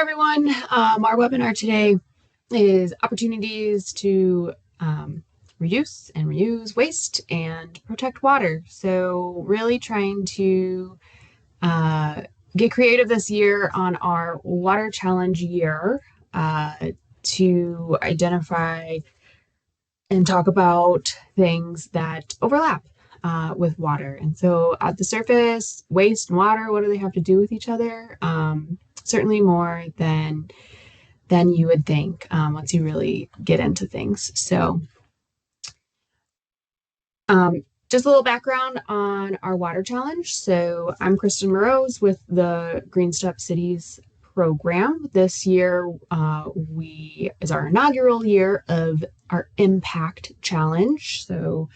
Everyone. Our webinar today is opportunities to reduce and reuse waste and protect water. So really trying to get creative this year on our water challenge year to identify and talk about things that overlap with water. And so at the surface, waste and water, what do they have to do with each other? Certainly more than you would think once you really get into things. So just a little background on our water challenge. So I'm Kristen Morose with the Green Step Cities program. This year is our inaugural year of our Impact Challenge. So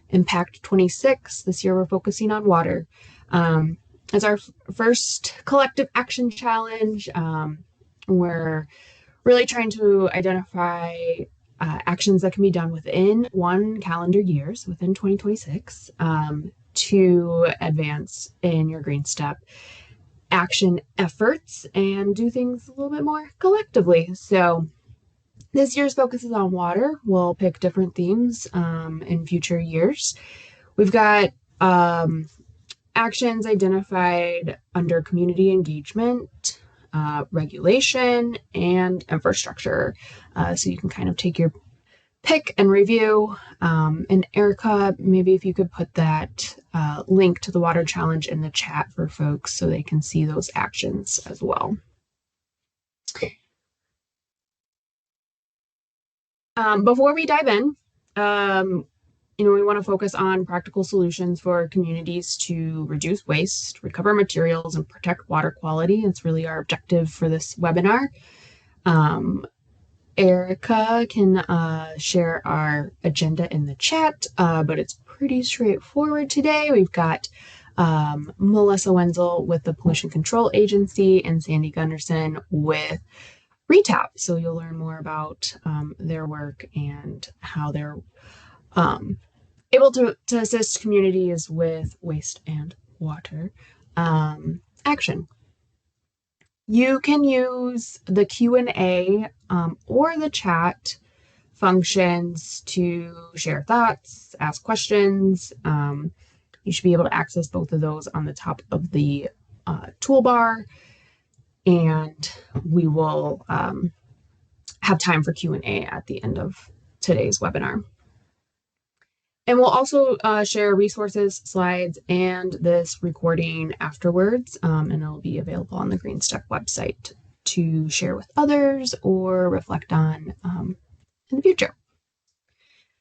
Impact 26. This year we're focusing on water. It's our first collective action challenge. We're really trying to identify actions that can be done within one calendar year, so within 2026, to advance in your Green Step action efforts and do things a little bit more collectively. So this year's focus is on water. We'll pick different themes in future years. We've got actions identified under community engagement, regulation, and infrastructure. So you can kind of take your pick and review. And Erica, maybe if you could put that link to the water challenge in the chat for folks so they can see those actions as well. Before we dive in, we want to focus on practical solutions for communities to reduce waste, recover materials, and protect water quality. It's really our objective for this webinar. Erica can share our agenda in the chat, but it's pretty straightforward today. We've got Melissa Wenzel with the Pollution Control Agency and Sandy Gunderson with RETAP. So you'll learn more about their work and how they're able to assist communities with waste and water action. You can use the Q&A or the chat functions to share thoughts, ask questions. You should be able to access both of those on the top of the toolbar, and we will have time for Q&A at the end of today's webinar. And we'll also share resources, slides, and this recording afterwards, and it'll be available on the Green Step website to share with others or reflect on in the future.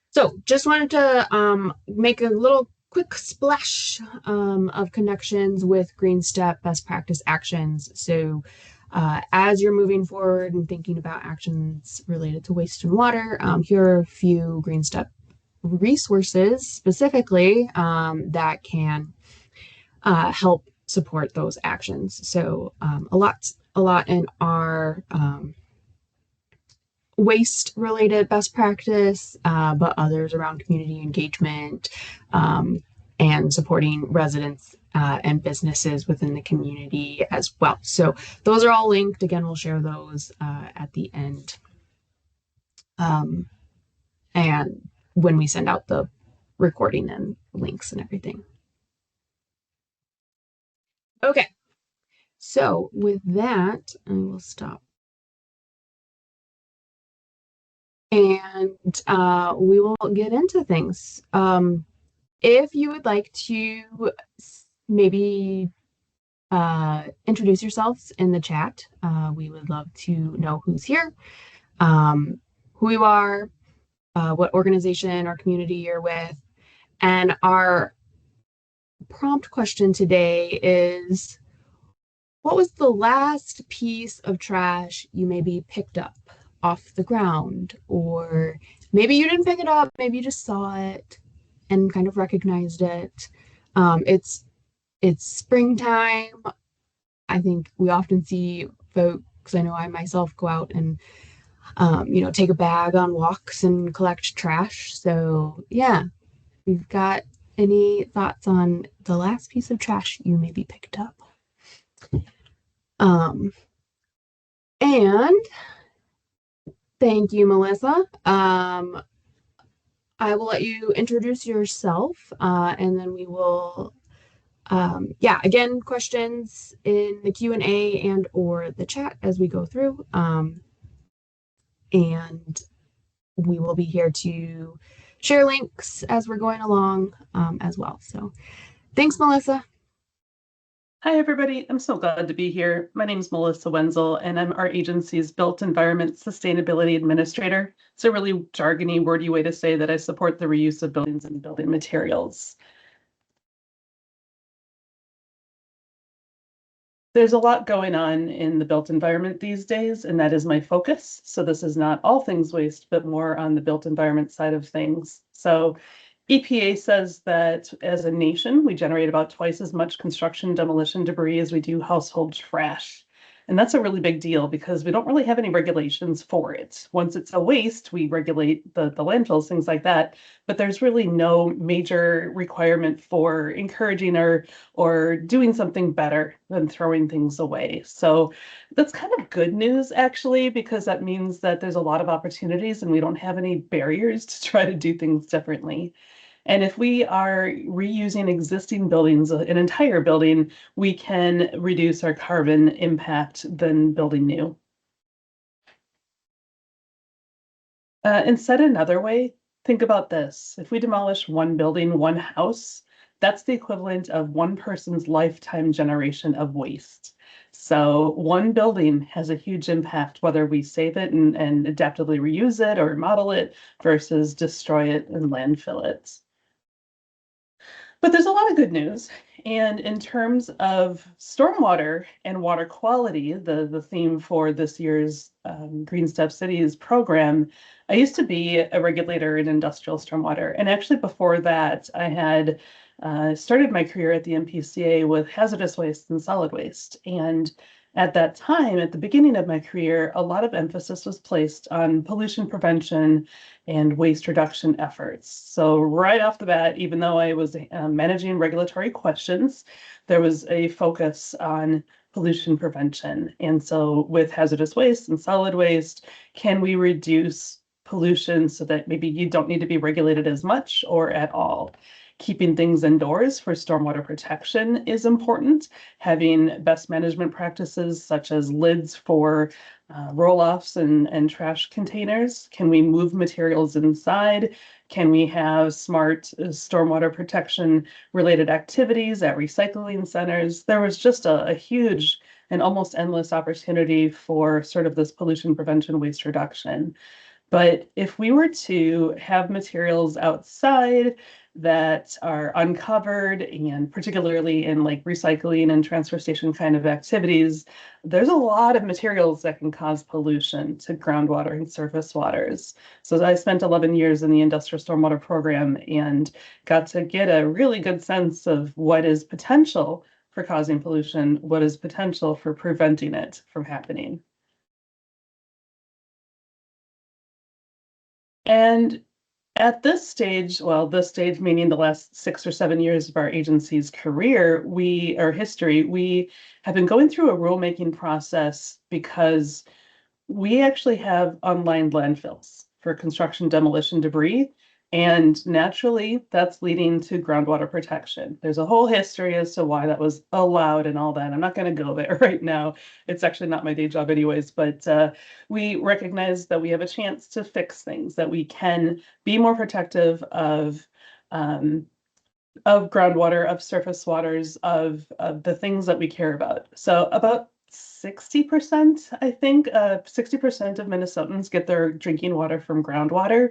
So just wanted to make a little quick splash of connections with Green Step best practice actions. So as you're moving forward and thinking about actions related to waste and water, here are a few Green Step resources specifically that can help support those actions. So a lot in our waste related best practice, but others around community engagement and supporting residents and businesses within the community as well. So those are all linked. Again, we'll share those at the end. And when we send out the recording and links and everything. Okay, so with that, I will stop. And we will get into things. If you would like to maybe introduce yourselves in the chat, we would love to know who's here, who you are, what organization or community you're with. And our prompt question today is, what was the last piece of trash you maybe picked up off the ground? Or maybe you didn't pick it up, maybe you just saw it and kind of recognized it. It's springtime. I think we often see folks, I know I myself go out and take a bag on walks and collect trash. So yeah, we've got any thoughts on the last piece of trash you maybe picked up? And thank you, Melissa. I will let you introduce yourself, and then we will, yeah, again, questions in the Q&A and or the chat as we go through. And we will be here to share links as we're going along as well. So thanks, Melissa. Hi, everybody. I'm so glad to be here. My name is Melissa Wenzel, and I'm our agency's Built Environment Sustainability Administrator. It's a really jargony, wordy way to say that I support the reuse of buildings and building materials. There's a lot going on in the built environment these days, and that is my focus. So this is not all things waste, but more on the built environment side of things. So EPA says that as a nation, we generate about twice as much construction demolition debris as we do household trash. And that's a really big deal because we don't really have any regulations for it. Once it's a waste, we regulate the landfills, things like that. But there's really no major requirement for encouraging or doing something better than throwing things away. So that's kind of good news, actually, because that means that there's a lot of opportunities and we don't have any barriers to try to do things differently. And if we are reusing existing buildings, an entire building, we can reduce our carbon impact than building new. And said another way, think about this. If we demolish one building, one house, that's the equivalent of one person's lifetime generation of waste. So one building has a huge impact, whether we save it and adaptively reuse it or remodel it versus destroy it and landfill it. But there's a lot of good news. And in terms of stormwater and water quality, the theme for this year's Green Step Cities program, I used to be a regulator in industrial stormwater. And actually, before that, I had started my career at the MPCA with hazardous waste and solid waste. And at that time, at the beginning of my career, a lot of emphasis was placed on pollution prevention and waste reduction efforts. So right off the bat, even though I was managing regulatory questions, there was a focus on pollution prevention. And so with hazardous waste and solid waste, can we reduce pollution so that maybe you don't need to be regulated as much or at all? Keeping things indoors for stormwater protection is important. Having best management practices such as lids for roll-offs and trash containers. Can we move materials inside? Can we have smart stormwater protection related activities at recycling centers? There was just a huge and almost endless opportunity for sort of this pollution prevention, waste reduction. But if we were to have materials outside that are uncovered, and particularly in like recycling and transfer station kind of activities, there's a lot of materials that can cause pollution to groundwater and surface waters. So I spent 11 years in the industrial stormwater program and got to get a really good sense of what is potential for causing pollution, what is potential for preventing it from happening. And at this stage, well, this stage meaning the last 6 or 7 years of our agency's career, our history, we have been going through a rulemaking process because we actually have unlined landfills for construction demolition debris. And naturally, that's leading to groundwater protection. There's a whole history as to why that was allowed and all that. I'm not going to go there right now. It's actually not my day job, anyways. But we recognize that we have a chance to fix things, that we can be more protective of groundwater, of surface waters, of the things that we care about. So about 60%, I think, 60% of Minnesotans get their drinking water from groundwater.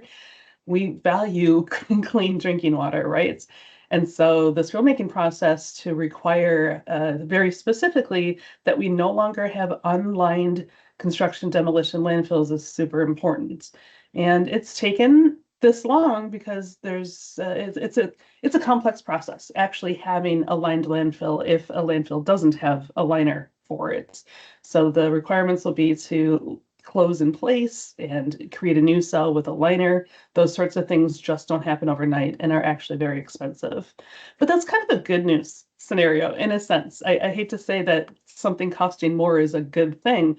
We value clean drinking water, right? And so this rulemaking process to require very specifically that we no longer have unlined construction demolition landfills is super important. And it's taken this long because it's a complex process actually having a lined landfill if a landfill doesn't have a liner for it. So the requirements will be to close in place and create a new cell with a liner. Those sorts of things just don't happen overnight and are actually very expensive. But that's kind of a good news scenario in a sense. I hate to say that something costing more is a good thing,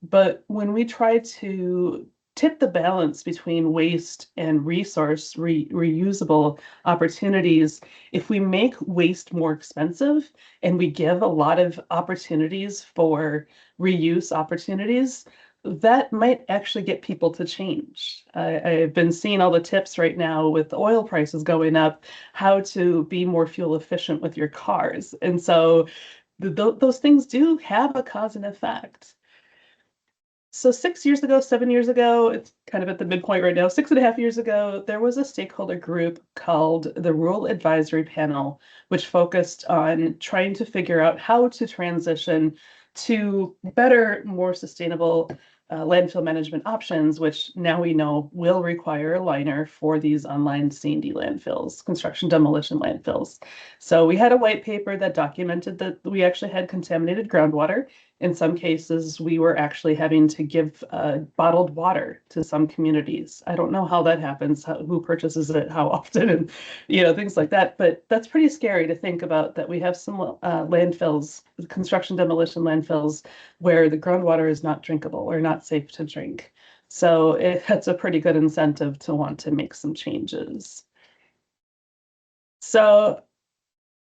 But when we try to tip the balance between waste and resource reusable opportunities, if we make waste more expensive and we give a lot of opportunities for reuse opportunities, that might actually get people to change. I've been seeing all the tips right now with oil prices going up, how to be more fuel efficient with your cars. And so those things do have a cause and effect. So 6 years ago, 7 years ago, it's kind of at the midpoint right now, 6.5 years ago, there was a stakeholder group called the Rural Advisory Panel, which focused on trying to figure out how to transition to better, more sustainable landfill management options, which now we know will require a liner for these unlined C&D landfills, construction demolition landfills. So we had a white paper that documented that we actually had contaminated groundwater. In some cases, we were actually having to give bottled water to some communities. I don't know how that happens, who purchases it, how often, and things like that. But that's pretty scary to think about, that we have some landfills, construction demolition landfills, where the groundwater is not drinkable or not safe to drink. So that's a pretty good incentive to want to make some changes. So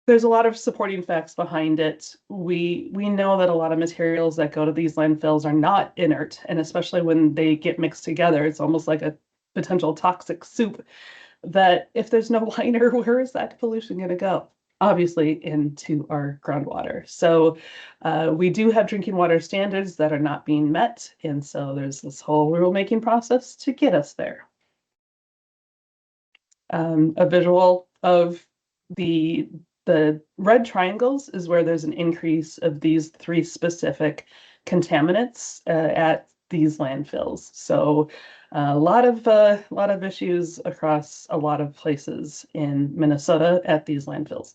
there's a lot of supporting facts behind it. We know that a lot of materials that go to these landfills are not inert, and especially when they get mixed together, it's almost like a potential toxic soup, that if there's no liner, where is that pollution going to go? Obviously into our groundwater. So we do have drinking water standards that are not being met, and so there's this whole rulemaking process to get us there. A visual of the red triangles is where there's an increase of these three specific contaminants at these landfills. So a lot of issues across a lot of places in Minnesota at these landfills.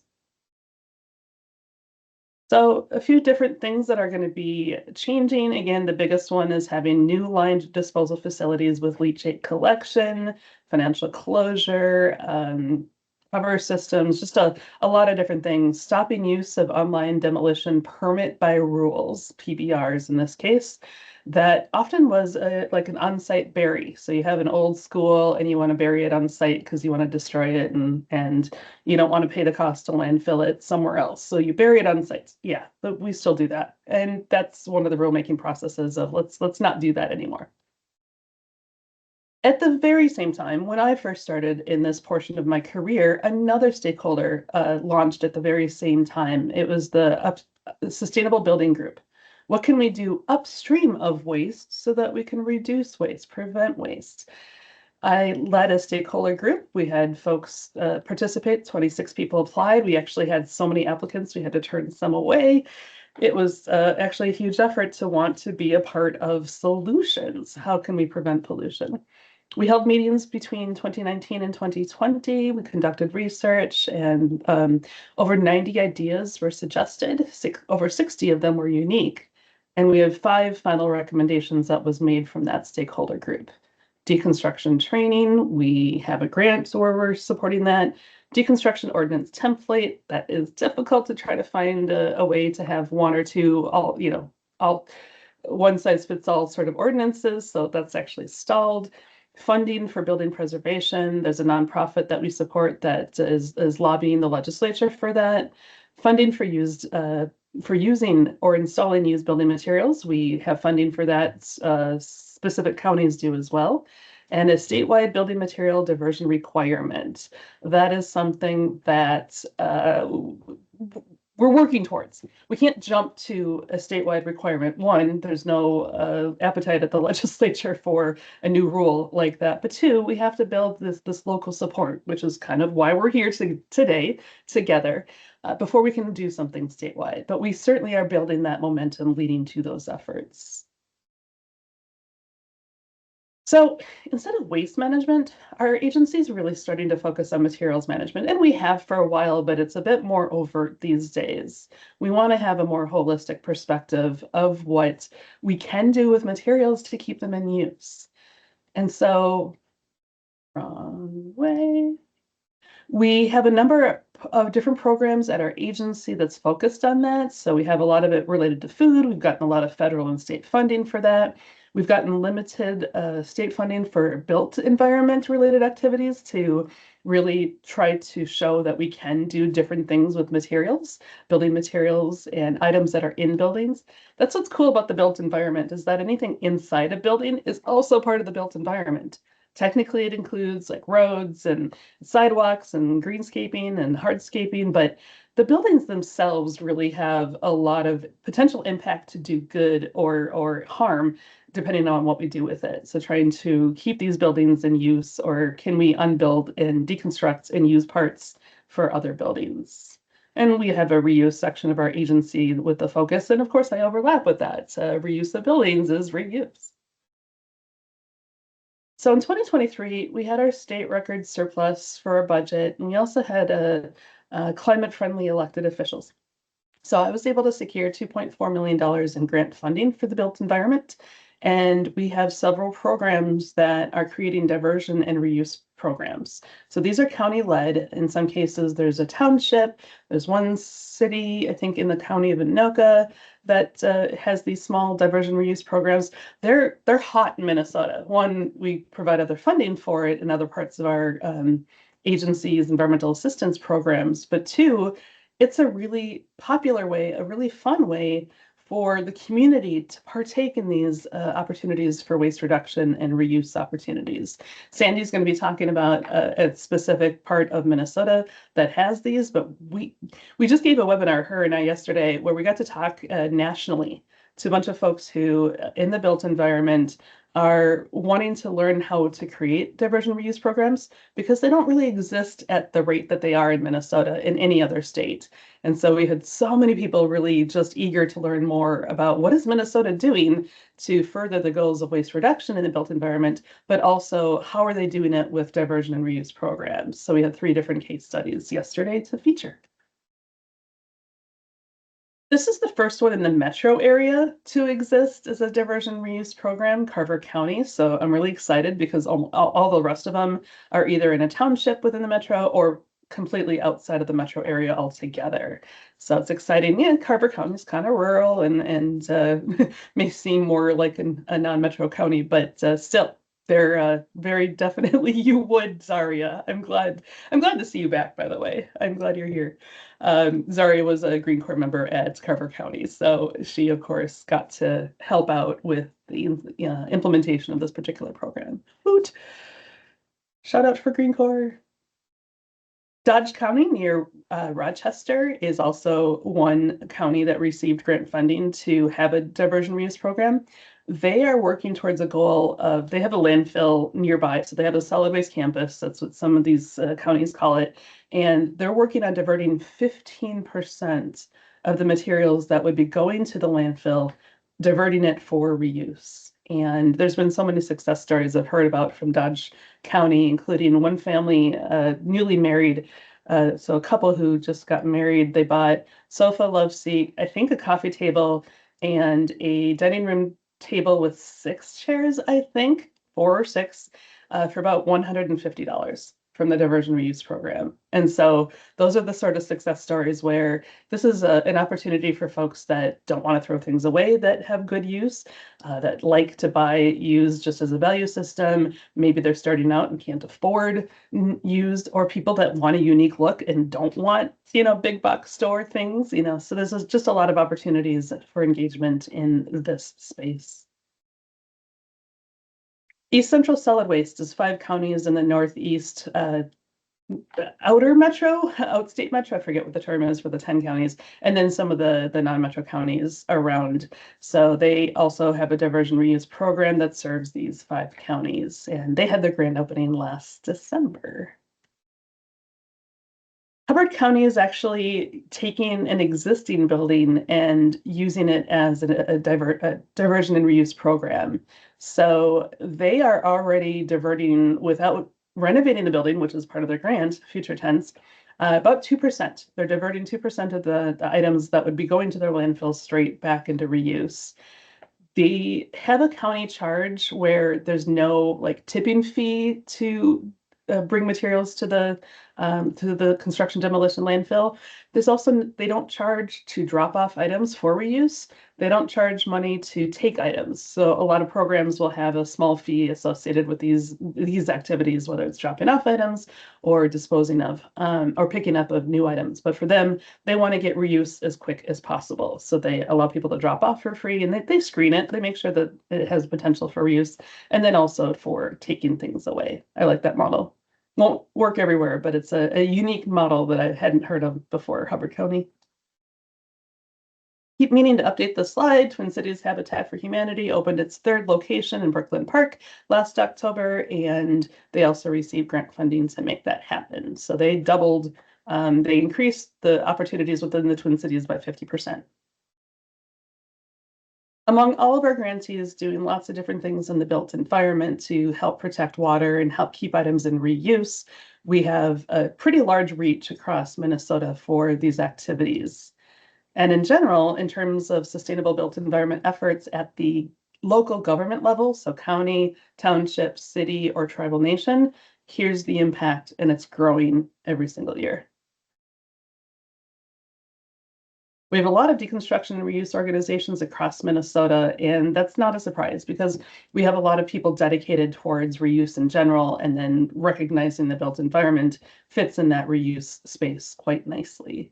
So a few different things that are going to be changing. Again, the biggest one is having new lined disposal facilities with leachate collection, financial closure, cover systems, just a lot of different things. Stopping use of online demolition permit by rules, PBRs in this case, that often was like an on-site bury. So you have an old school and you want to bury it on site because you want to destroy it, and you don't want to pay the cost to landfill it somewhere else. So you bury it on site. Yeah, but we still do that. And that's one of the rulemaking processes of let's not do that anymore. At the very same time, when I first started in this portion of my career, another stakeholder launched at the very same time. It was the Sustainable Building Group. What can we do upstream of waste so that we can reduce waste, prevent waste? I led a stakeholder group. We had folks participate, 26 people applied. We actually had so many applicants, we had to turn some away. It was actually a huge effort to want to be a part of solutions. How can we prevent pollution? We held meetings between 2019 and 2020. We conducted research, and over 90 ideas were suggested. Over 60 of them were unique. And we have 5 final recommendations that was made from that stakeholder group. Deconstruction training, we have a grant where we're supporting that. Deconstruction ordinance template, that is difficult to try to find a way to have one or two, all one size fits all sort of ordinances. So that's actually stalled. Funding for building preservation. There's a nonprofit that we support that is lobbying the legislature for that. Funding for using or installing used building materials. We have funding for that. Specific counties do as well. And a statewide building material diversion requirement. That is something that we're working towards. We can't jump to a statewide requirement. One, there's no appetite at the legislature for a new rule like that. But two, we have to build this local support, which is kind of why we're here today together before we can do something statewide. But we certainly are building that momentum leading to those efforts. So instead of waste management, our agency is really starting to focus on materials management, and we have for a while, but it's a bit more overt these days. We want to have a more holistic perspective of what we can do with materials to keep them in use. And so, wrong way. We have a number different programs at our agency that's focused on that. So we have a lot of it related to food. We've gotten a lot of federal and state funding for that. We've gotten limited state funding for built environment related activities to really try to show that we can do different things with materials, building materials and items that are in buildings. That's what's cool about the built environment, is that anything inside a building is also part of the built environment. Technically, it includes like roads and sidewalks and greenscaping and hardscaping, but the buildings themselves really have a lot of potential impact to do good or harm, depending on what we do with it. So trying to keep these buildings in use, or can we unbuild and deconstruct and use parts for other buildings? And we have a reuse section of our agency with the focus, and of course I overlap with that. Reuse of buildings is reuse. So in 2023, we had our state record surplus for our budget, and we also had a climate-friendly elected officials. So I was able to secure $2.4 million in grant funding for the built environment. And we have several programs that are creating diversion and reuse programs. So these are county-led. In some cases, there's a township. There's one city, I think in the county of Anoka, that has these small diversion reuse programs. They're hot in Minnesota. One, we provide other funding for it in other parts of our agencies, environmental assistance programs. But two, it's a really popular way, a really fun way for the community to partake in these opportunities for waste reduction and reuse opportunities. Sandy's going to be talking about a specific part of Minnesota that has these, but we just gave a webinar, her and I, yesterday, where we got to talk nationally to a bunch of folks who, in the built environment, are wanting to learn how to create diversion reuse programs, because they don't really exist at the rate that they are in Minnesota in any other state. And so we had so many people really just eager to learn more about what is Minnesota doing to further the goals of waste reduction in the built environment, but also how are they doing it with diversion and reuse programs. So we had 3 different case studies yesterday to feature. This is the first one in the metro area to exist as a diversion reuse program, Carver County. So I'm really excited because all the rest of them are either in a township within the metro or completely outside of the metro area altogether. So it's exciting. Yeah, Carver County is kind of rural and may seem more like a non-metro county, but still, they're very definitely you would, Zaria. I'm glad to see you back, by the way. I'm glad you're here. Zaria was a Green Corps member at Carver County, so she, of course, got to help out with the implementation of this particular program. Hoot! Shout out for Green Corps. Dodge County near Rochester is also one county that received grant funding to have a diversion reuse program. They are working towards a goal of, they have a landfill nearby, so they have a solid waste campus. That's what some of these counties call it. And they're working on diverting 15% of the materials that would be going to the landfill, diverting it for reuse. And there's been so many success stories I've heard about from Dodge County, including one family, newly married. So a couple who just got married, they bought sofa, love seat, I think a coffee table, and a dining room table with 6 chairs, I think, 4 or 6, for about $150 from the diversion reuse program. And so those are the sort of success stories where this is an opportunity for folks that don't want to throw things away, that have good use, that like to buy used just as a value system. Maybe they're starting out and can't afford used, or people that want a unique look and don't want, big box store things, so this is just a lot of opportunities for engagement in this space. East Central Solid Waste is 5 counties in the Northeast outer metro, outstate metro, I forget what the term is for the 10 counties, and then some of the non-metro counties around. So they also have a diversion reuse program that serves these 5 counties, and they had their grand opening last December. Hubbard County is actually taking an existing building and using it as a diversion and reuse program. So they are already diverting, without renovating the building, which is part of their grant, future tense, about 2%. They're diverting 2% of the items that would be going to their landfill straight back into reuse. They have a county charge where there's no tipping fee to bring materials to the to the construction demolition landfill. There's also, they don't charge to drop off items for reuse. They don't charge money to take items. So a lot of programs will have a small fee associated with these activities, whether it's dropping off items or disposing of or picking up of new items. But for them, they want to get reuse as quick as possible. So they allow people to drop off for free, and they screen it. They make sure that it has potential for reuse, and then also for taking things away. I like that model. Won't work everywhere, but it's a unique model that I hadn't heard of before, Hubbard County. Keep meaning to update the slide. Twin Cities Habitat for Humanity opened its third location in Brooklyn Park last October, and they also received grant funding to make that happen. So they doubled, they increased the opportunities within the Twin Cities by 50%. Among all of our grantees doing lots of different things in the built environment to help protect water and help keep items in reuse, we have a pretty large reach across Minnesota for these activities. And in general, in terms of sustainable built environment efforts at the local government level, so county, township, city, or tribal nation, here's the impact, and it's growing every single year. We have a lot of deconstruction and reuse organizations across Minnesota, and that's not a surprise because we have a lot of people dedicated towards reuse in general, and then recognizing the built environment fits in that reuse space quite nicely.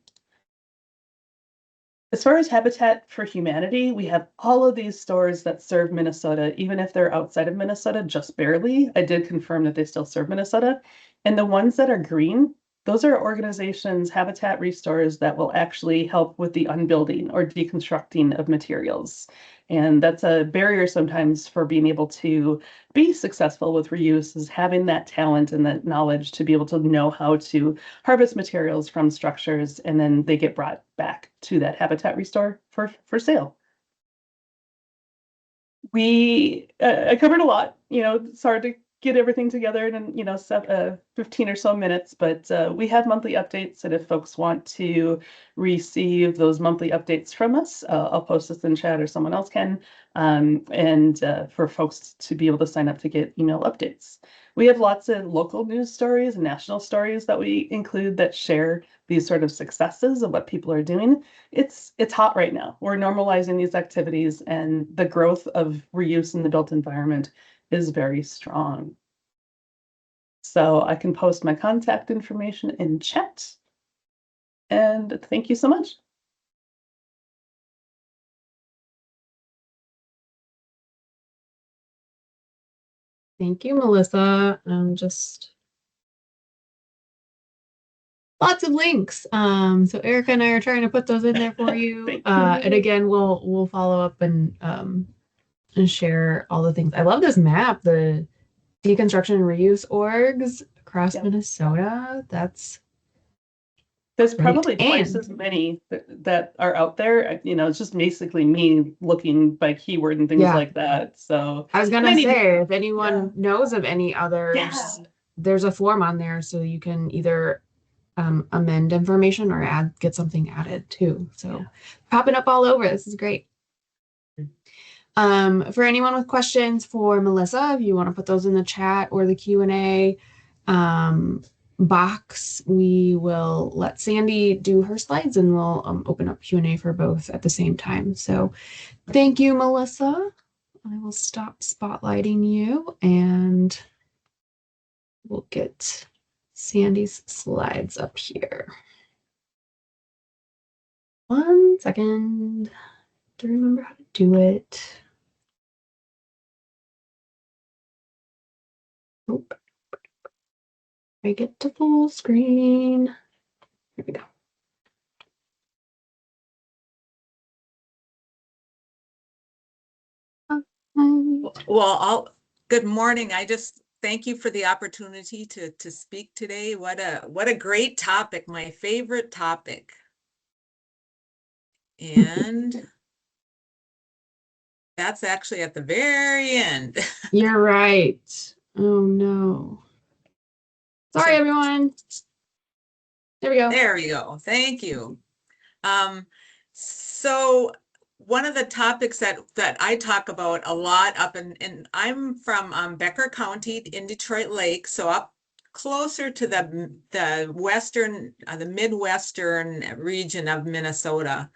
As far as Habitat for Humanity, we have all of these stores that serve Minnesota, even if they're outside of Minnesota, just barely. I did confirm that they still serve Minnesota. And the ones that are green, those are organizations, habitat restores that will actually help with the unbuilding or deconstructing of materials. And that's a barrier sometimes for being able to be successful with reuse, is having that talent and that knowledge to be able to know how to harvest materials from structures, and then they get brought back to that habitat restore for sale. I covered a lot, it's hard to get everything together in 15 or so minutes, but we have monthly updates, and if folks want to receive those monthly updates from us, I'll post this in chat or someone else can, and for folks to be able to sign up to get email updates. We have lots of local news stories and national stories that we include that share these sort of successes of what people are doing. It's hot right now. We're normalizing these activities, and the growth of reuse in the built environment is very strong. So I can post my contact information in chat. And thank you so much. Thank you, Melissa. Just lots of links. So Erica and I are trying to put those in there for you. And again, we'll follow up and share all the things. I love this map, the deconstruction and reuse orgs across Minnesota. There's probably twice as many that are out there. It's just basically me looking by keyword and things like that. So I was gonna say, if anyone knows of any others, there's a form on there, so you can either amend information or get something added too. So popping up all over. This is great. For anyone with questions for Melissa, if you want to put those in the chat or the Q&A box, we will let Sandy do her slides, and we'll open up Q&A for both at the same time. So thank you, Melissa. I will stop spotlighting you, and we'll get Sandy's slides up here. 1 second to remember how to do it. Nope. I get to full screen. Here we go. Well, good morning. I just thank you for the opportunity to speak today. What a great topic, my favorite topic. And that's actually at the very end. You're right. Oh no. Sorry, everyone. There we go. There we go. Thank you. So one of the topics that I talk about a lot up in I'm from Becker County in Detroit Lake, so up closer to the western, the Midwestern region of Minnesota.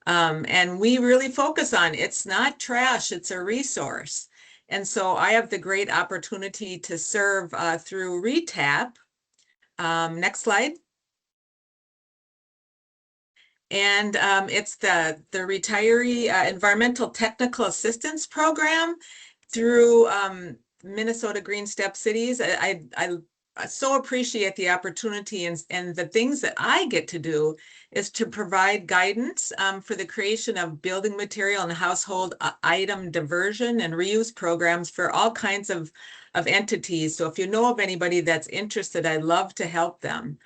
And we really focus on it's not trash, it's a resource. And so I have the great opportunity to serve through RETAP. Next slide. And it's the Retiree Environmental Technical Assistance Program through Minnesota Green Step Cities. I so appreciate the opportunity, and the things that I get to do is to provide guidance for the creation of building material and household item diversion and reuse programs for all kinds of entities. So if you know of anybody that's interested, I'd love to help them.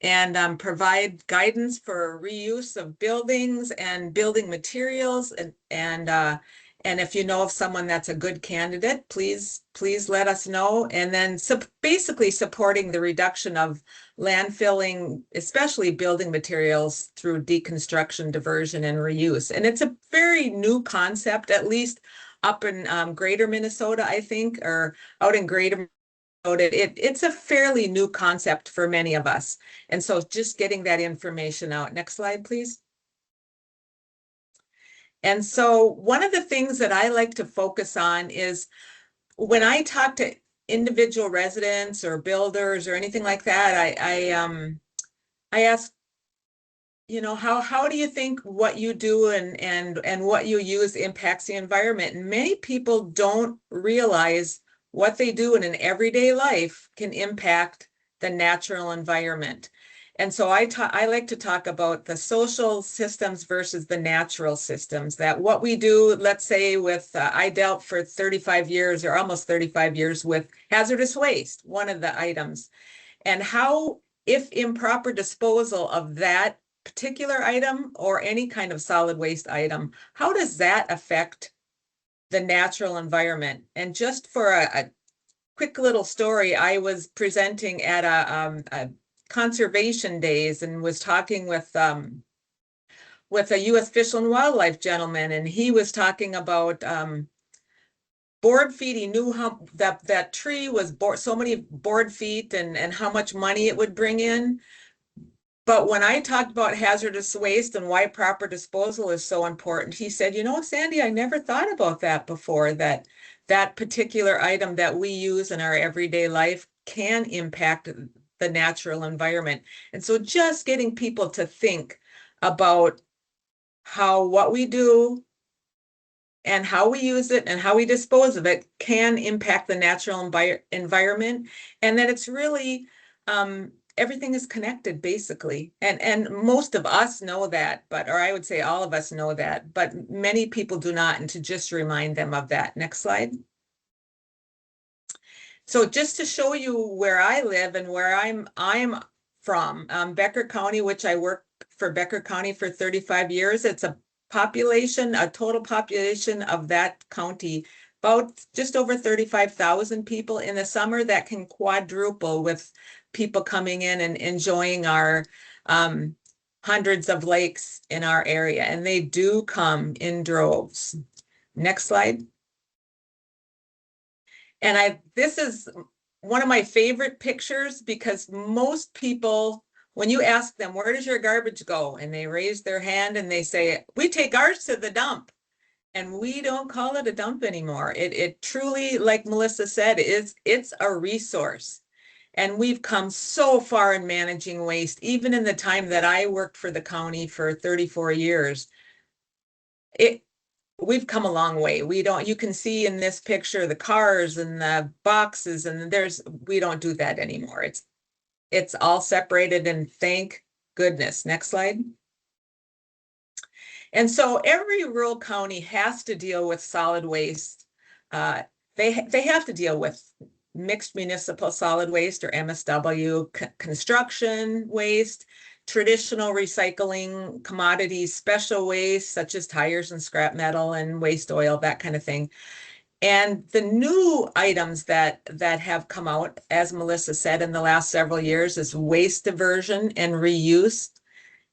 And provide guidance for reuse of buildings and building materials. And if you know of someone that's a good candidate, please let us know. And then basically supporting the reduction of landfilling, especially building materials, through deconstruction, diversion, and reuse. And it's a very new concept, at least up in greater Minnesota, I think, or out in greater it's a fairly new concept for many of us. And so just getting that information out. Next slide, please. And so one of the things that I like to focus on is when I talk to individual residents or builders or anything like that, I ask, you know, how do you think what you do and what you use impacts the environment? And many people don't realize what they do in an everyday life can impact the natural environment. And so I like to talk about the social systems versus the natural systems, that what we do, let's say with, I dealt for 35 years or almost 35 years with hazardous waste, one of the items, and how, if improper disposal of that particular item or any kind of solid waste item, how does that affect the natural environment? And just for a quick little story, I was presenting at a conservation days and was talking with a U.S. Fish and Wildlife gentleman, and he was talking about board feet. He knew how that tree was so many board feet and how much money it would bring in. But when I talked about hazardous waste and why proper disposal is so important, he said, you know, Sandy, I never thought about that before, that particular item that we use in our everyday life can impact the natural environment. And so just getting people to think about what we do and how we use it and how we dispose of it can impact the natural environment, and that it's really everything is connected, basically. And most of us know that, or I would say all of us know that, but many people do not, and to just remind them of that. Next slide. So just to show you where I live and where I'm from, Becker County, which I worked for Becker County for 35 years. It's a total population of that county, about just over 35,000 people. In the summer, that can quadruple with people coming in and enjoying our hundreds of lakes in our area, and they do come in droves. Next slide. And this is one of my favorite pictures, because most people, when you ask them, where does your garbage go? And they raise their hand and they say, we take ours to the dump. And we don't call it a dump anymore. It truly, like Melissa said, it's a resource. And we've come so far in managing waste, even in the time that I worked for the county for 34 years. We've come a long way. You can see in this picture the cars and the boxes, and we don't do that anymore. It's all separated, and thank goodness. Next slide. And so every rural county has to deal with solid waste. They have to deal with mixed municipal solid waste, or MSW, construction waste, traditional recycling, commodities, special waste such as tires and scrap metal and waste oil, that kind of thing. And the new items that have come out, as Melissa said, in the last several years, is waste diversion and reuse.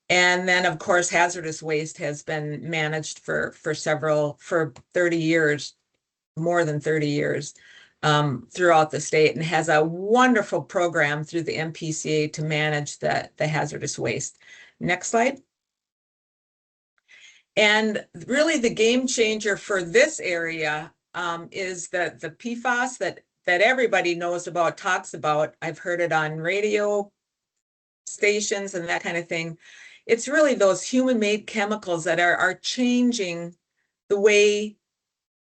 And then, of course, hazardous waste has been managed for 30 years, more than 30 years. throughout the state, and has a wonderful program through the MPCA to manage the hazardous waste. Next slide. And really the game changer for this area is the PFAS that everybody knows about, talks about. I've heard it on radio stations and that kind of thing. It's really those human-made chemicals that are changing the way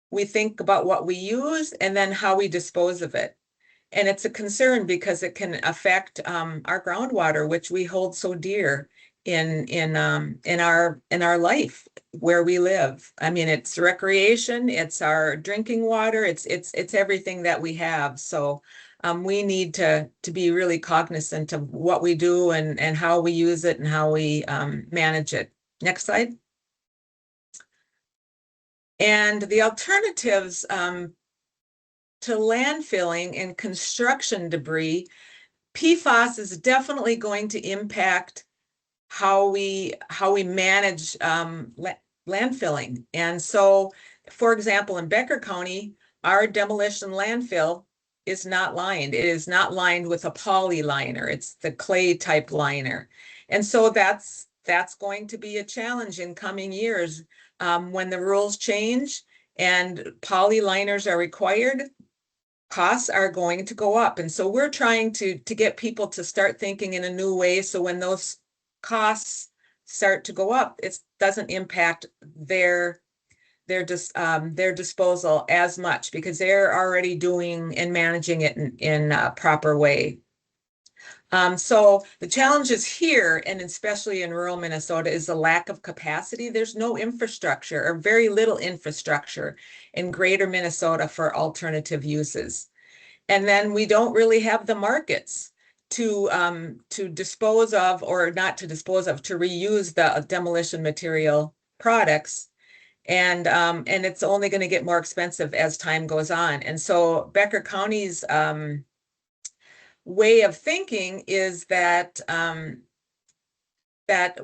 we think about what we use and then how we dispose of it. And it's a concern because it can affect our groundwater, which we hold so dear in our life where we live. I mean, it's recreation, it's our drinking water, it's everything that we have. So we need to be really cognizant of what we do and how we use it and how we manage it. Next slide. And the alternatives to landfilling and construction debris, PFAS is definitely going to impact how we manage landfilling. And so, for example, in Becker County, our demolition landfill is not lined. It is not lined with a poly liner. It's the clay type liner. And so that's going to be a challenge in coming years when the rules change and poly liners are required. Costs are going to go up. And so we're trying to get people to start thinking in a new way. So when those costs start to go up, it doesn't impact their disposal as much because they're already doing and managing it in a proper way. So the challenges here, and especially in rural Minnesota, is the lack of capacity. There's no infrastructure or very little infrastructure in greater Minnesota for alternative uses. And then we don't really have the markets to dispose of, or not to dispose of, to reuse the demolition material products. And it's only going to get more expensive as time goes on. And so Becker County's way of thinking is that that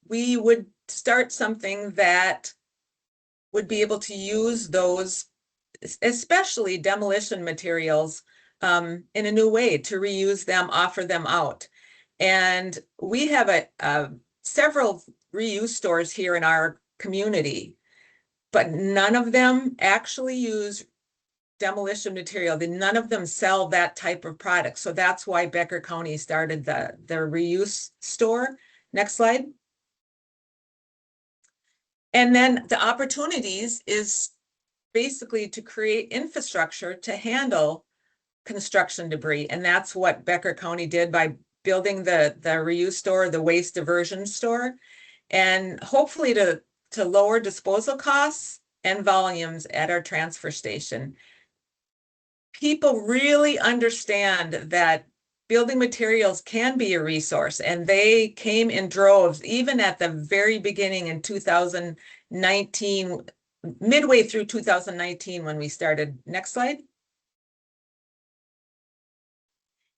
we would start something that would be able to use those, especially demolition materials, in a new way, to reuse them, offer them out. And we have several reuse stores here in our community, but none of them actually use demolition material. None of them sell that type of product. So that's why Becker County started the reuse store. Next slide. And then the opportunities is basically to create infrastructure to handle construction debris. And that's what Becker County did by building the reuse store, the waste diversion store, and hopefully to lower disposal costs and volumes at our transfer station. People really understand that building materials can be a resource, and they came in droves, even at the very beginning in 2019, midway through 2019 when we started. Next slide.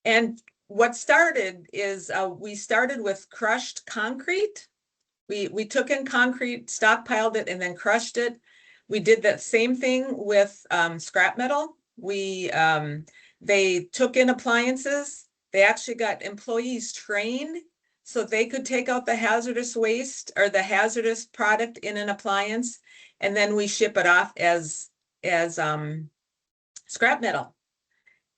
And what started is we started with crushed concrete. We took in concrete, stockpiled it, and then crushed it. We did that same thing with scrap metal. They took in appliances. They actually got employees trained so they could take out the hazardous waste or the hazardous product in an appliance, and then we ship it off as scrap metal.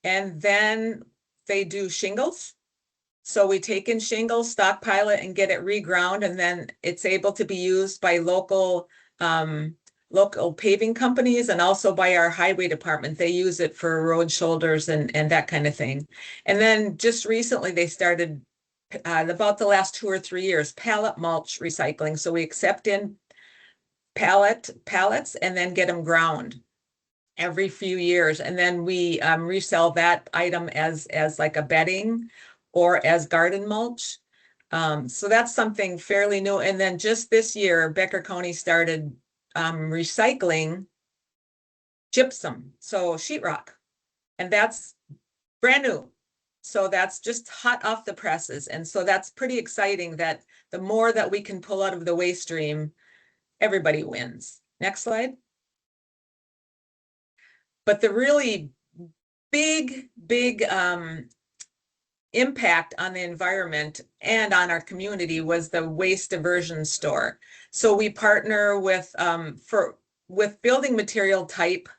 And then they do shingles. So we take in shingles, stockpile it, and get it reground, and then it's able to be used by local paving companies and also by our highway department. They use it for road shoulders and that kind of thing. And then just recently they started, about the last 2 or 3 years, pallet mulch recycling. So we accept in pallets and then get them ground every few years. And then we resell that item as like a bedding or as garden mulch. So that's something fairly new. And then just this year, Becker County started recycling gypsum, so sheetrock, and that's brand new. So that's just hot off the presses. And so that's pretty exciting that the more that we can pull out of the waste stream, everybody wins. Next slide. But the really big impact on the environment and on our community was the waste diversion store. So we partner with building material type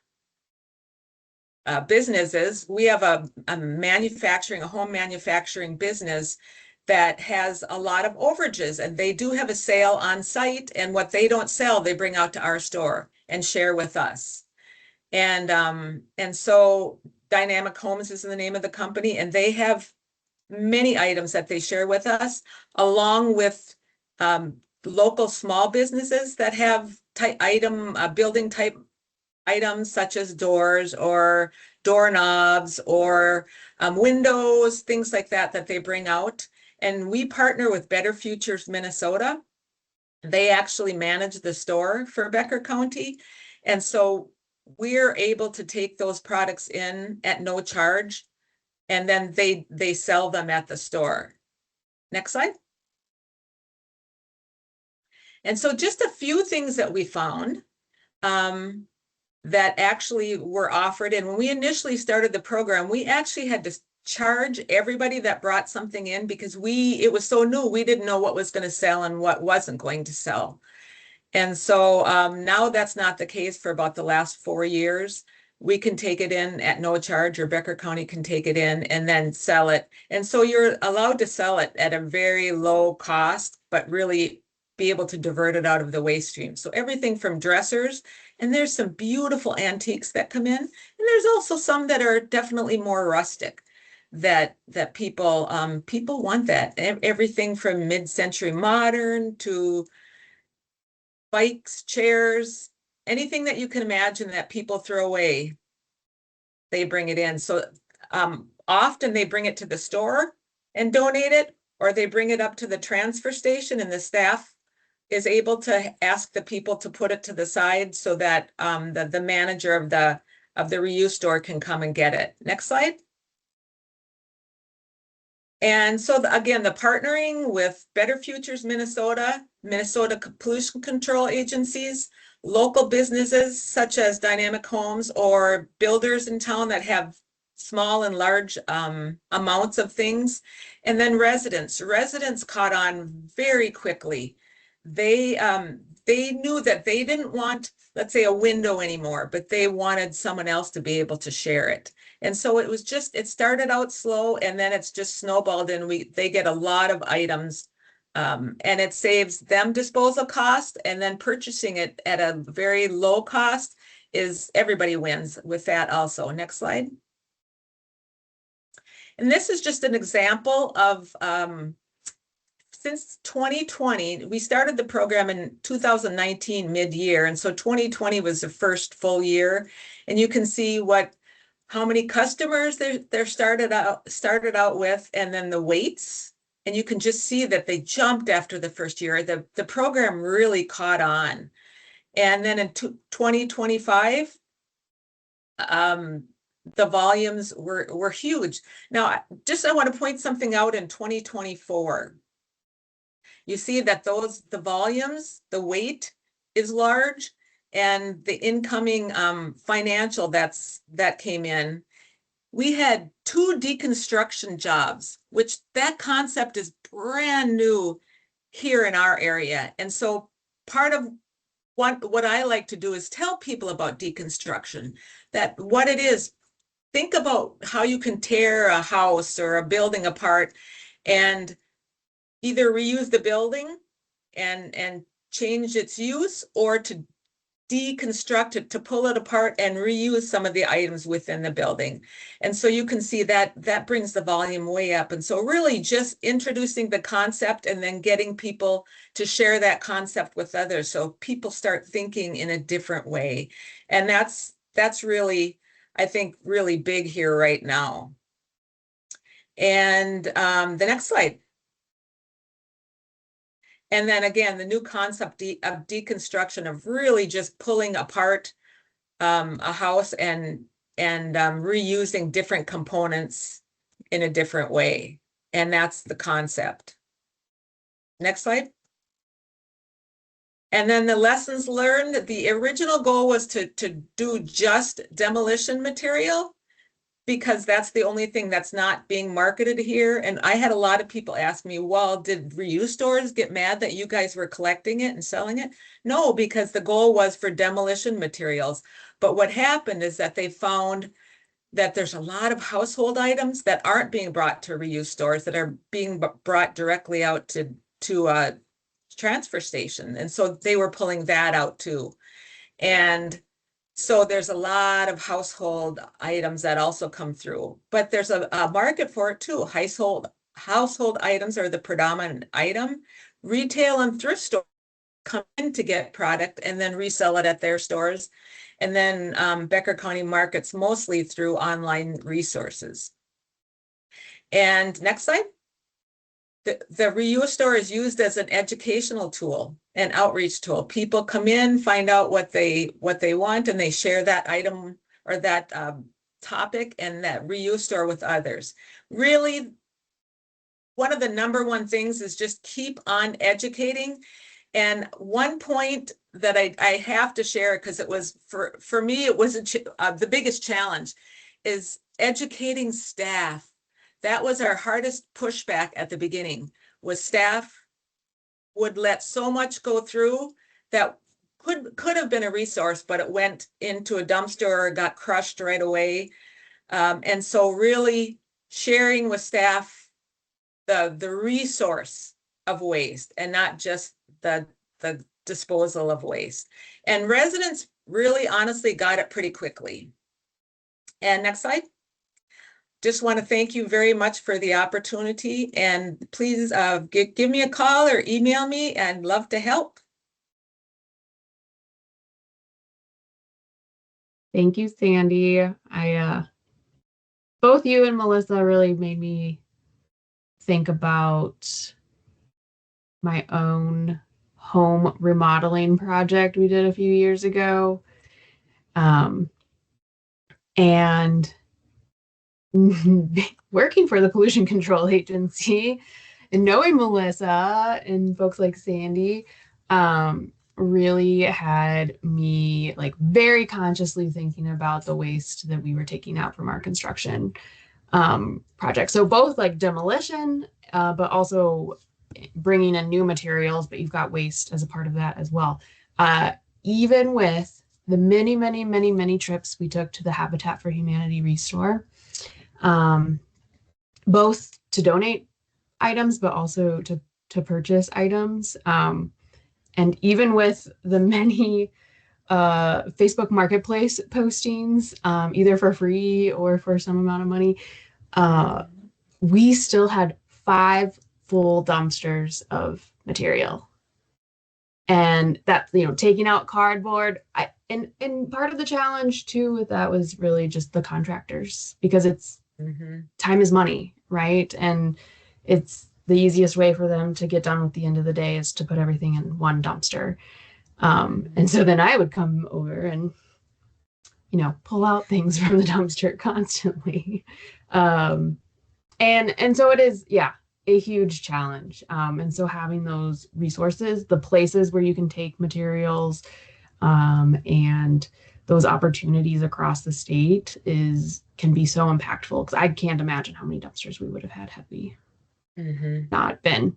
businesses. We have a home manufacturing business that has a lot of overages, and they do have a sale on site, and what they don't sell, they bring out to our store and share with us. And so Dynamic Homes is the name of the company, and they have many items that they share with us, along with local small businesses that have building type items such as doors or doorknobs or windows, things like that, that they bring out. And we partner with Better Futures Minnesota. They actually manage the store for Becker County. And so we're able to take those products in at no charge, and then they sell them at the store. Next slide. And so just a few things that we found that actually were offered. And when we initially started the program, we actually had to charge everybody that brought something in because it was so new, we didn't know what was going to sell and what wasn't going to sell. And so now that's not the case for about the last 4 years. We can take it in at no charge, or Becker County can take it in and then sell it. And so you're allowed to sell it at a very low cost, but really be able to divert it out of the waste stream. So everything from dressers, and there's some beautiful antiques that come in, and there's also some that are definitely more rustic that people want that. Everything from mid-century modern to bikes, chairs, anything that you can imagine that people throw away, they bring it in. So often they bring it to the store and donate it, or they bring it up to the transfer station, and the staff is able to ask the people to put it to the side so that the manager of the reuse store can come and get it. Next slide. And so again, the partnering with Better Futures Minnesota, Minnesota pollution control agencies, local businesses such as Dynamic Homes, or builders in town that have small and large amounts of things, and then residents. Residents caught on very quickly. They knew that they didn't want, let's say, a window anymore, but they wanted someone else to be able to share it. And so it started out slow, and then it's just snowballed, and they get a lot of items, and it saves them disposal cost, and then purchasing it at a very low cost everybody wins with that also. Next slide. And this is just an example of since 2020, we started the program in 2019 mid-year, and so 2020 was the first full year, and you can see how many customers they're started out with, and then the weights, and you can just see that they jumped after the first year. The program really caught on, and then in 2025, the volumes were huge. Now, I want to point something out in 2024. You see that the volumes, the weight is large, and the incoming financial that came in. We had 2 deconstruction jobs, which that concept is brand new here in our area. And so part of what I like to do is tell people about deconstruction, that what it is. Think about how you can tear a house or a building apart and either reuse the building and change its use, or to deconstruct it, to pull it apart and reuse some of the items within the building. And so you can see that brings the volume way up. And so really just introducing the concept and then getting people to share that concept with others, so people start thinking in a different way. And that's really, I think, really big here right now. And the next slide. And then again, the new concept of deconstruction, of really just pulling apart a house and reusing different components in a different way. And that's the concept. Next slide. And then the lessons learned. The original goal was to do just demolition material. because that's the only thing that's not being marketed here. And I had a lot of people ask me, well, did reuse stores get mad that you guys were collecting it and selling it? No, because the goal was for demolition materials. But what happened is that they found that there's a lot of household items that aren't being brought to reuse stores, that are being brought directly out to a transfer station. And so they were pulling that out too. And so there's a lot of household items that also come through, but there's a market for it too. Household items are the predominant item. Retail and thrift stores come in to get product and then resell it at their stores. And then Becker County markets mostly through online resources. And next slide. The reuse store is used as an educational tool, an outreach tool. People come in, find out what they want, and they share that item or that topic and that reuse store with others. Really, one of the number one things is just keep on educating. And one point that I have to share, because it was for me, it was the biggest challenge, is educating staff. That was our hardest pushback at the beginning, was staff would let so much go through that could have been a resource, but it went into a dumpster or got crushed right away. And so really sharing with staff the resource of waste and not just the disposal of waste. And residents really honestly got it pretty quickly. And next slide. Just want to thank you very much for the opportunity, and please give me a call or email me, and love to help. Thank you, Sandy. Both you and Melissa really made me think about my own home remodeling project we did a few years ago. And working for the pollution control agency and knowing Melissa and folks like Sandy really had me like very consciously thinking about the waste that we were taking out from our construction project. So both like demolition, but also bringing in new materials, but you've got waste as a part of that as well. Even with the many trips we took to the Habitat for Humanity restore, both to donate items, but also to purchase items. And even with the many Facebook Marketplace postings, either for free or for some amount of money, we still had 5 full dumpsters of material. And that, taking out cardboard, and part of the challenge too with that was really just the contractors, because it's time is money, right? And it's the easiest way for them to get done with the end of the day is to put everything in one dumpster. And so then I would come over and, pull out things from the dumpster constantly. And so it is, a huge challenge. And so having those resources, the places where you can take materials, and those opportunities across the state can be so impactful, because I can't imagine how many dumpsters we would have had we not been,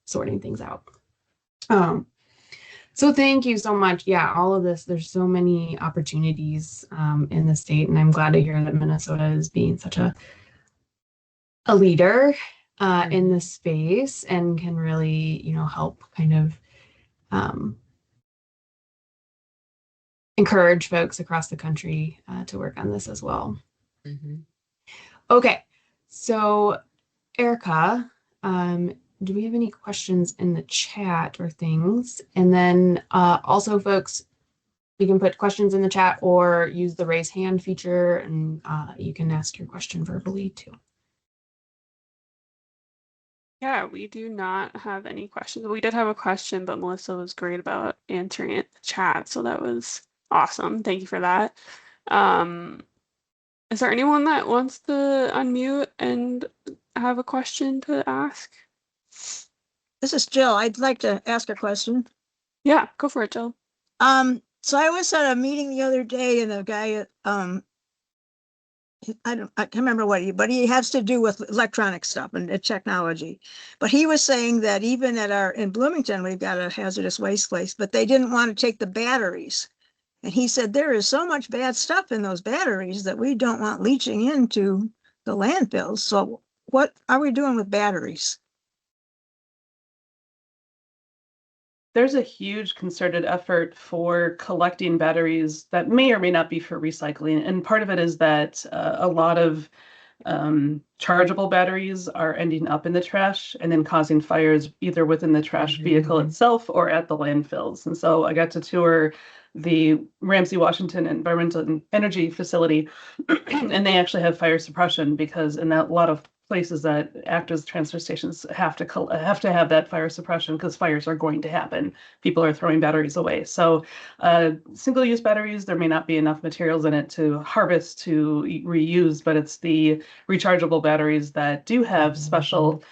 sorting things out. So thank you so much. Yeah, all of this, there's so many opportunities in the state, and I'm glad to hear that Minnesota is being such a leader in this space and can really, help kind of encourage folks across the country to work on this as well. Okay, so Erica, do we have any questions in the chat or things? And then also, folks, you can put questions in the chat or use the raise hand feature, and you can ask your question verbally too. Yeah, we do not have any questions. We did have a question, but Melissa was great about answering it in the chat, so that was awesome. Thank you for that. Is there anyone that wants to unmute and have a question to ask? This is Jill. I'd like to ask a question. Yeah, go for it, Jill. So I was at a meeting the other day, and the guy I can't remember but he has to do with electronic stuff and technology. But he was saying that even in Bloomington, we've got a hazardous waste place, but they didn't want to take the batteries. And he said, there is so much bad stuff in those batteries that we don't want leaching into the landfills. So what are we doing with batteries? There's a huge concerted effort for collecting batteries that may or may not be for recycling. And part of it is that a lot of chargeable batteries are ending up in the trash and then causing fires either within the trash vehicle itself or at the landfills. And so I got to tour the Ramsey Washington Environmental and Energy Facility, and they actually have fire suppression because in that a lot of places that act as transfer stations have to have that fire suppression because fires are going to happen. People are throwing batteries away. So single-use batteries, there may not be enough materials in it to harvest to reuse, but it's the rechargeable batteries that do have special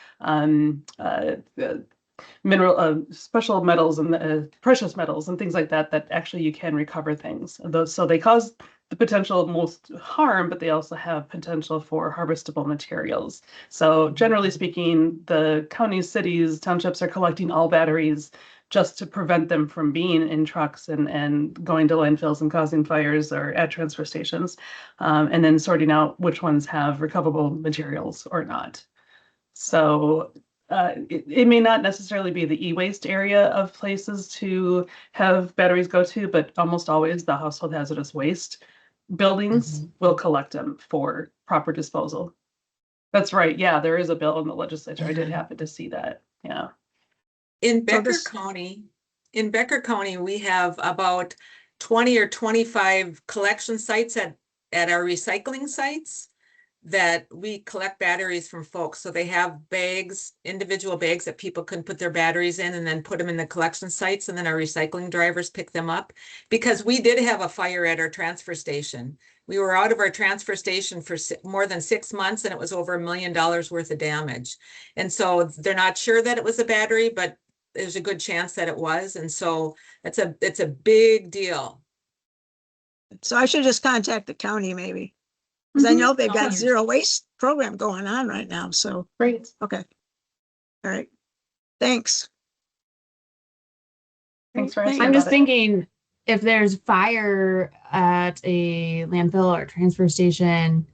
special metals and precious metals and things like that that actually you can recover things. So they cause the potential most harm, but they also have potential for harvestable materials. So generally speaking, the counties, cities, townships are collecting all batteries just to prevent them from being in trucks and going to landfills and causing fires or at transfer stations, and then sorting out which ones have recoverable materials or not. So it may not necessarily be the e-waste area of places to have batteries go to, but almost always the household hazardous waste buildings will collect them for proper disposal. That's right. Yeah, there is a bill in the legislature. I did happen to see that. Yeah. In Becker County, we have about 20 or 25 collection sites at our recycling sites that we collect batteries from folks. So they have bags, individual bags that people can put their batteries in and then put them in the collection sites. And then our recycling drivers pick them up because we did have a fire at our transfer station. We were out of our transfer station for more than 6 months and it was over $1 million worth of damage. And so they're not sure that it was a battery, but there's a good chance that it was. And so it's a big deal. So I should just contact the county maybe. Because I know they've got zero waste program going on right now. So great. Okay. All right. Thanks. Thanks for asking. I'm just thinking if there's fire at a landfill or transfer station,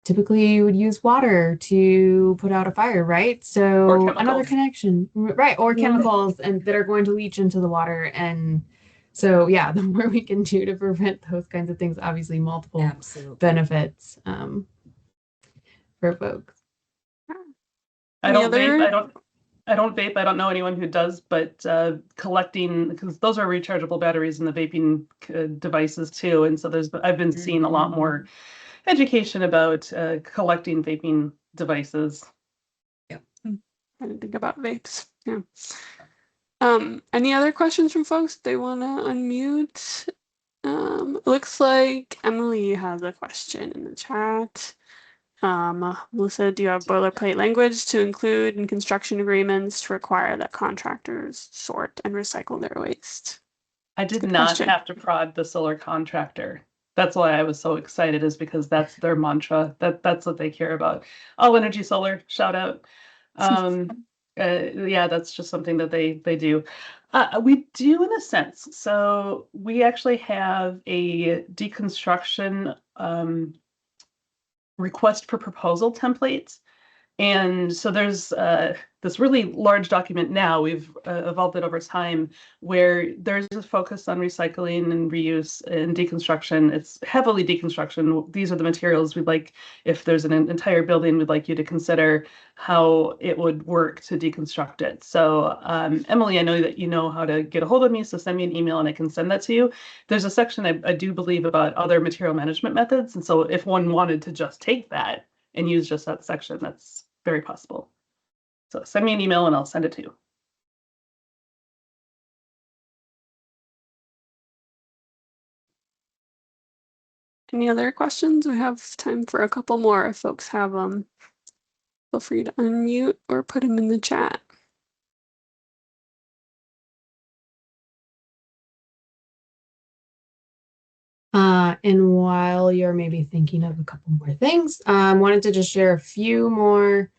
typically you would use water to put out a fire, right? So another connection, right? Or chemicals and that are going to leach into the water. And so, yeah, the more we can do to prevent those kinds of things, obviously multiple benefits for folks. I don't vape. I don't know anyone who does, but collecting, because those are rechargeable batteries in the vaping devices too. And so I've been seeing a lot more education about collecting vaping devices. Yeah. I didn't think about vapes. Yeah. Any other questions from folks they want to unmute? It looks like Emily has a question in the chat. Melissa, do you have boilerplate language to include in construction agreements to require that contractors sort and recycle their waste? I did not have to prod the solar contractor. That's why I was so excited, is because that's their mantra. That's what they care about. All energy solar, shout out. Yeah, that's just something that they do. We do in a sense. So we actually have a deconstruction request for proposal template. And so there's this really large document now, we've evolved it over time, where there's a focus on recycling and reuse and deconstruction. It's heavily deconstruction. These are the materials we'd like, if there's an entire building, we'd like you to consider how it would work to deconstruct it. So Emily, I know that you know how to get a hold of me, so send me an email and I can send that to you. There's a section I do believe about other material management methods. And so if one wanted to just take that and use just that section, that's very possible. So send me an email and I'll send it to you. Any other questions? We have time for a couple more if folks have them. Feel free to unmute or put them in the chat. And while you're maybe thinking of a couple more things, wanted to just share a few more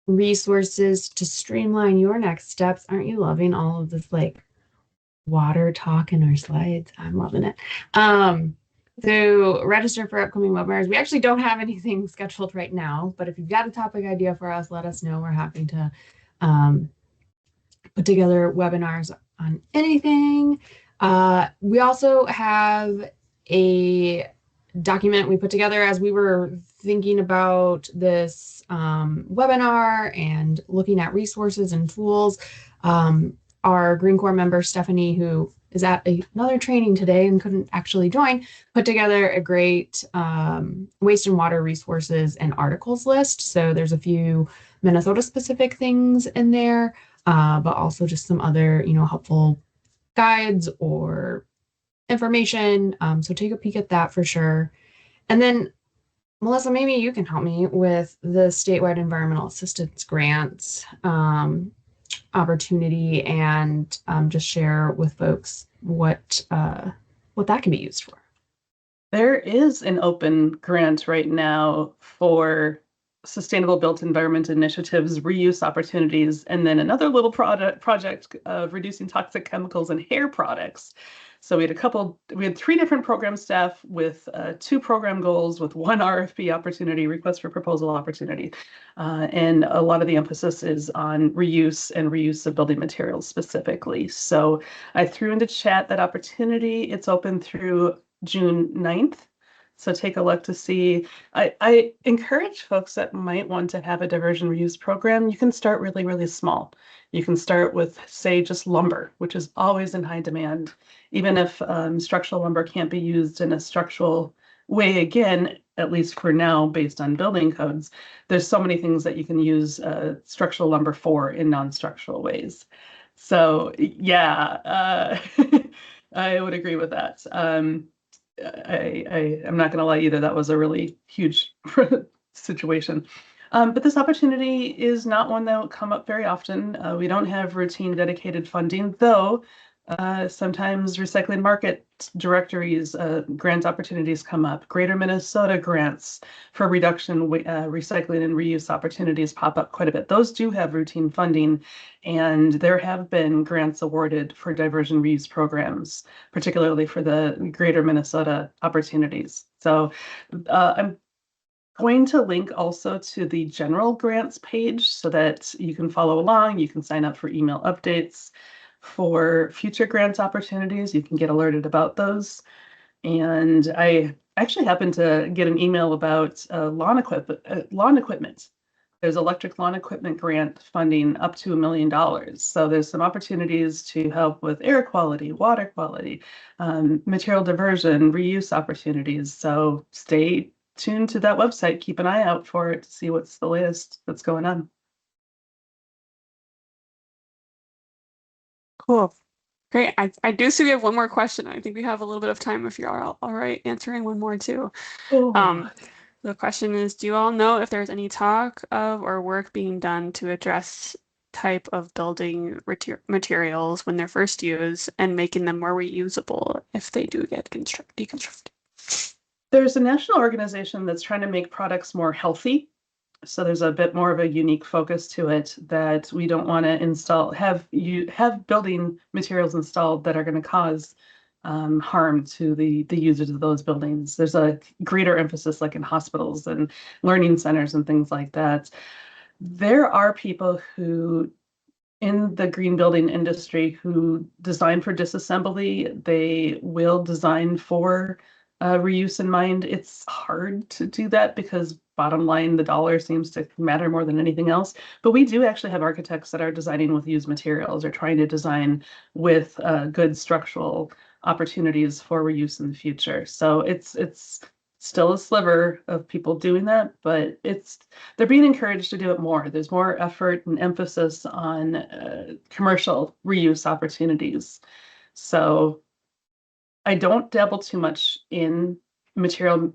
resources to streamline your next steps. Aren't you loving all of this like water talk in our slides? I'm loving it. So register for upcoming webinars. We actually don't have anything scheduled right now, but if you've got a topic idea for us, let us know. We're happy to put together webinars on anything. We also have a document we put together as we were thinking about this webinar and looking at resources and tools. Our Green Corps member, Stephanie, who is at another training today and couldn't actually join, put together a great waste and water resources and articles list. So there's a few Minnesota specific things in there, but also just some other, helpful guides or information. So take a peek at that for sure. And then, Melissa, maybe you can help me with the statewide environmental assistance grants opportunity and just share with folks what that can be used for. There is an open grant right now for sustainable built environment initiatives, reuse opportunities, and then another little project of reducing toxic chemicals in hair products. So we had 3 different program staff with 2 program goals with 1 RFP opportunity, request for proposal opportunity. And a lot of the emphasis is on reuse and reuse of building materials specifically. So I threw into chat that opportunity. It's open through June 9th. So take a look to see. I encourage folks that might want to have a diversion reuse program. You can start really, really small. You can start with, say, just lumber, which is always in high demand. Even if structural lumber can't be used in a structural way, again, at least for now, based on building codes, there's so many things that you can use structural lumber for in non-structural ways. So yeah, I would agree with that. I'm not going to lie either. That was a really huge situation. But this opportunity is not one that will come up very often. We don't have routine dedicated funding, though sometimes recycling market directories, grant opportunities come up. Greater Minnesota grants for reduction, recycling and reuse opportunities pop up quite a bit. Those do have routine funding, and there have been grants awarded for diversion reuse programs, particularly for the Greater Minnesota opportunities. So I'm going to link also to the general grants page so that you can follow along. You can sign up for email updates for future grants opportunities. You can get alerted about those. And I actually happened to get an email about lawn equipment. There's electric lawn equipment grant funding up to $1 million. So there's some opportunities to help with air quality, water quality, material diversion, reuse opportunities. So stay tuned to that website. Keep an eye out for it to see what's the latest that's going on. Cool. Great. I do see we have one more question. I think we have a little bit of time if you're all right answering one more too. The question is, do you all know if there's any talk of or work being done to address type of building materials when they're first used and making them more reusable if they do get deconstructed? There's a national organization that's trying to make products more healthy. So there's a bit more of a unique focus to it that we don't want to have building materials installed that are going to cause harm to the users of those buildings. There's a greater emphasis like in hospitals and learning centers and things like that. There are people who in the green building industry who design for disassembly. They will design for reuse in mind. It's hard to do that because bottom line, the dollar seems to matter more than anything else. But we do actually have architects that are designing with used materials or trying to design with good structural opportunities for reuse in the future. So it's still a sliver of people doing that, but they're being encouraged to do it more. There's more effort and emphasis on commercial reuse opportunities. So I don't dabble too much in material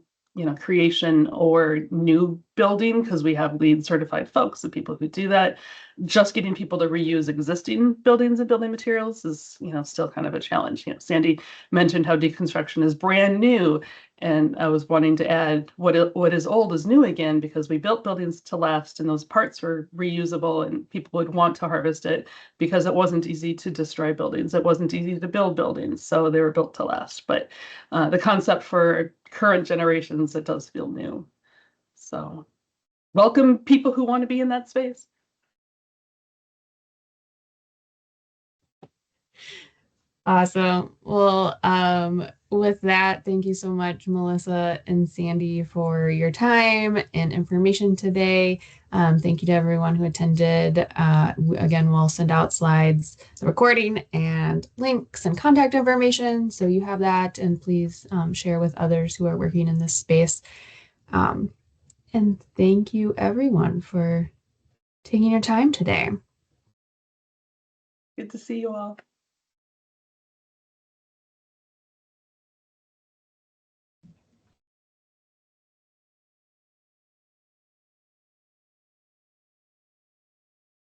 creation or new building, because we have LEED certified folks and people who do that. Just getting people to reuse existing buildings and building materials is, still kind of a challenge. Sandy mentioned how deconstruction is brand new, and I was wanting to add what is old is new again, because we built buildings to last, and those parts were reusable, and people would want to harvest it because it wasn't easy to destroy buildings. It wasn't easy to build buildings, so they were built to last. But the concept for current generations, it does feel new. So welcome people who want to be in that space. Awesome. Well, with that, thank you so much, Melissa and Sandy, for your time and information today. Thank you to everyone who attended. Again, we'll send out slides, the recording, and links and contact information, so you have that, and please share with others who are working in this space. And thank you, everyone, for taking your time today. Good to see you all.